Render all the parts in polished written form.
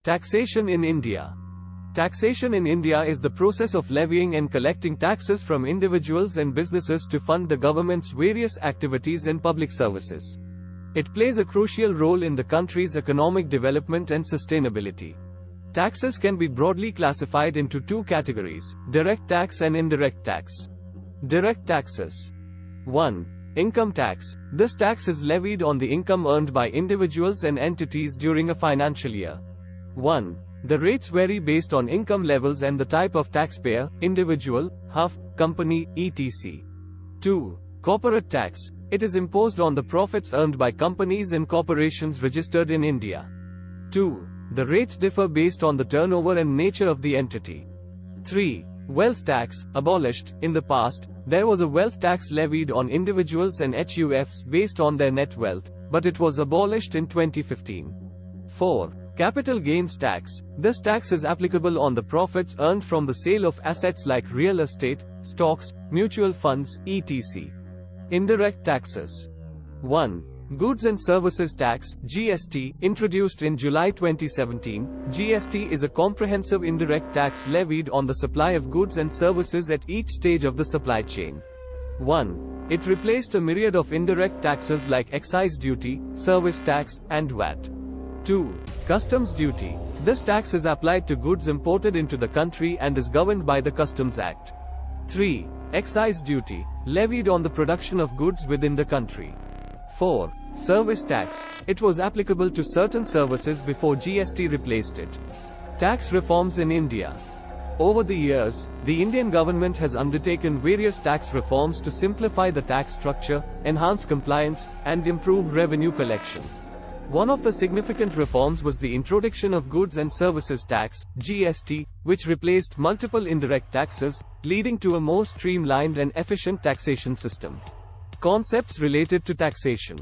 Taxation in India. Taxation in India is the process of levying and collecting taxes from individuals and businesses to fund the government's various activities and public services. It plays a crucial role in the country's economic development and sustainability. Taxes can be broadly classified into two categories: direct tax and indirect tax. Direct taxes. 1. Income tax. This tax is levied on the income earned by individuals and entities during a financial year. 1. The rates vary based on income levels and the type of taxpayer, individual, HUF, company, etc. 2. Corporate tax. It is imposed on the profits earned by companies and corporations registered in India. 2. The rates differ based on the turnover and nature of the entity. 3. Wealth tax. Abolished. In the past, there was a wealth tax levied on individuals and HUFs based on their net wealth, but it was abolished in 2015. 4. Capital gains tax. This tax is applicable on the profits earned from the sale of assets like real estate, stocks, mutual funds, etc. Indirect taxes. 1. Goods and Services Tax, GST, introduced in July 2017. GST is a comprehensive indirect tax levied on the supply of goods and services at each stage of the supply chain. 1. It replaced a myriad of indirect taxes like excise duty, service tax, and VAT. 2. Customs duty. This tax is applied to goods imported into the country and is governed by the Customs Act. 3. Excise duty, levied on the production of goods within the country. 4. Service tax. It was applicable to certain services before GST replaced it. Tax reforms in India. Over the years, the Indian government has undertaken various tax reforms to simplify the tax structure, enhance compliance, and improve revenue collection. One of the significant reforms was the introduction of Goods and Services Tax, GST, which replaced multiple indirect taxes, leading to a more streamlined and efficient taxation system. Concepts related to taxation.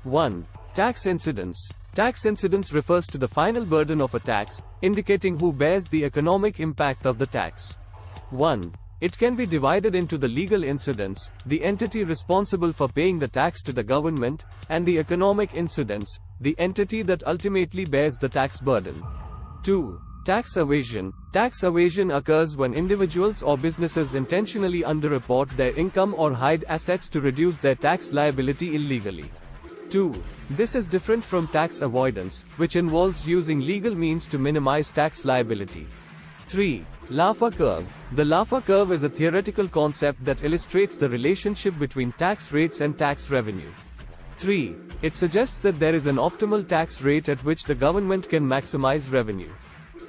1. Tax incidence. Tax incidence refers to the final burden of a tax, indicating who bears the economic impact of the tax. 1. It can be divided into the legal incidence, the entity responsible for paying the tax to the government, and the economic incidence, the entity that ultimately bears the tax burden. 2. Tax evasion. Tax evasion occurs when individuals or businesses intentionally underreport their income or hide assets to reduce their tax liability illegally. 2. This is different from tax avoidance, which involves using legal means to minimize tax liability. 3. Laffer Curve. The Laffer Curve is a theoretical concept that illustrates the relationship between tax rates and tax revenue. 3. It suggests that there is an optimal tax rate at which the government can maximize revenue.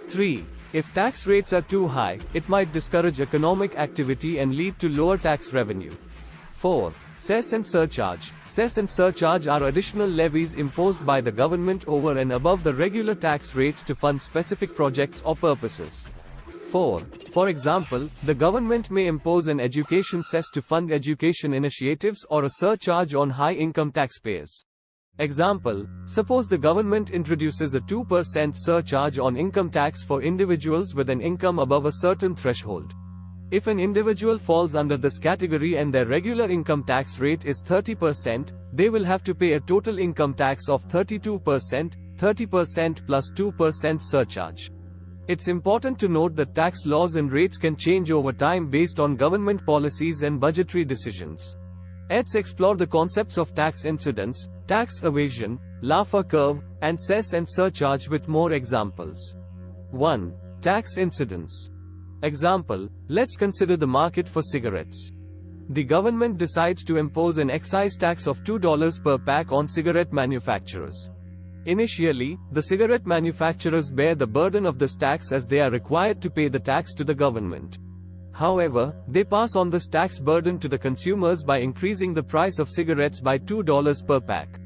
3. If tax rates are too high, it might discourage economic activity and lead to lower tax revenue. 4. CESS and surcharge. CESS and surcharge are additional levies imposed by the government over and above the regular tax rates to fund specific projects or purposes. 4. For example, the government may impose an education cess to fund education initiatives or a surcharge on high-income taxpayers. Example: suppose the government introduces a 2% surcharge on income tax for individuals with an income above a certain threshold. If an individual falls under this category and their regular income tax rate is 30%, they will have to pay a total income tax of 32%, 30% plus 2% surcharge. It's important to note that tax laws and rates can change over time based on government policies and budgetary decisions. Let's explore the concepts of tax incidence, tax evasion, Laffer Curve, and CESS and surcharge with more examples. 1. Tax incidence. Example: let's consider the market for cigarettes. The government decides to impose an excise tax of $2 per pack on cigarette manufacturers. Initially, the cigarette manufacturers bear the burden of this tax as they are required to pay the tax to the government. However, they pass on this tax burden to the consumers by increasing the price of cigarettes by $2 per pack.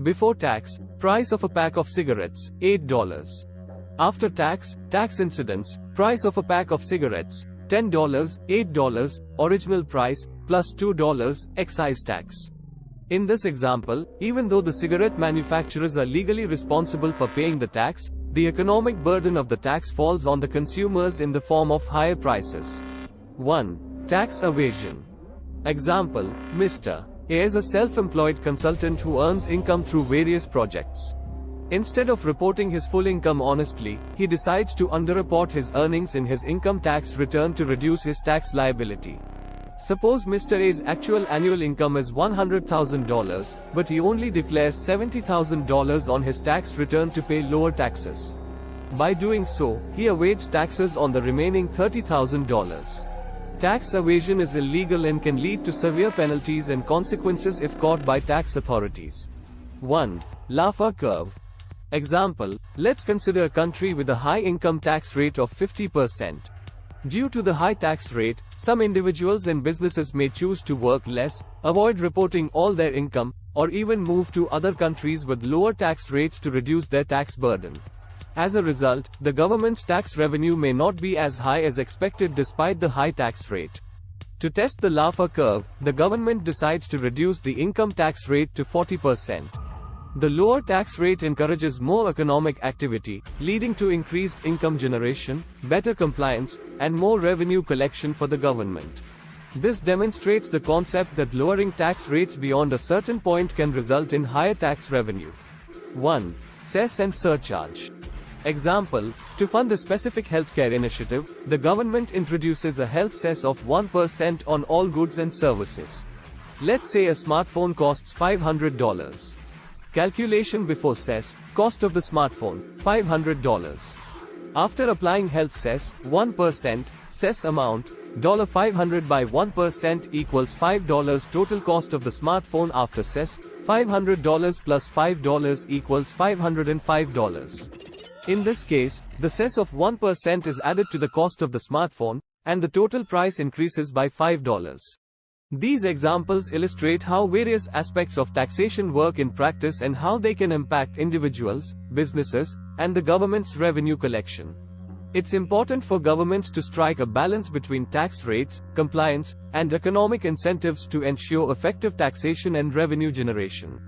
Before tax, price of a pack of cigarettes, $8. After tax, tax incidence, price of a pack of cigarettes, $10, $8, original price, plus $2, excise tax. In this example, even though the cigarette manufacturers are legally responsible for paying the tax, the economic burden of the tax falls on the consumers in the form of higher prices. 1. Tax evasion. Example: Mr. A is a self-employed consultant who earns income through various projects. Instead of reporting his full income honestly, he decides to underreport his earnings in his income tax return to reduce his tax liability. Suppose Mr. A's actual annual income is $100,000, but he only declares $70,000 on his tax return to pay lower taxes. By doing so, he evades taxes on the remaining $30,000. Tax evasion is illegal and can lead to severe penalties and consequences if caught by tax authorities. 1. Laffer Curve. Example, let's consider a country with a high income tax rate of 50%. Due to the high tax rate, some individuals and businesses may choose to work less, avoid reporting all their income, or even move to other countries with lower tax rates to reduce their tax burden. As a result, the government's tax revenue may not be as high as expected despite the high tax rate. To test the Laffer curve, the government decides to reduce the income tax rate to 40%. The lower tax rate encourages more economic activity, leading to increased income generation, better compliance, and more revenue collection for the government. This demonstrates the concept that lowering tax rates beyond a certain point can result in higher tax revenue. 1. CESS and surcharge. Example, to fund a specific healthcare initiative, the government introduces a health cess of 1% on all goods and services. Let's say a smartphone costs $500. Calculation before cess, cost of the smartphone, $500. After applying health cess, 1%, cess amount, $500 by 1% equals $5 total cost of the smartphone after cess, $500 plus $5 equals $505. In this case, the cess of 1% is added to the cost of the smartphone, and the total price increases by $5. These examples illustrate how various aspects of taxation work in practice and how they can impact individuals, businesses, and the government's revenue collection. It's important for governments to strike a balance between tax rates, compliance, and economic incentives to ensure effective taxation and revenue generation.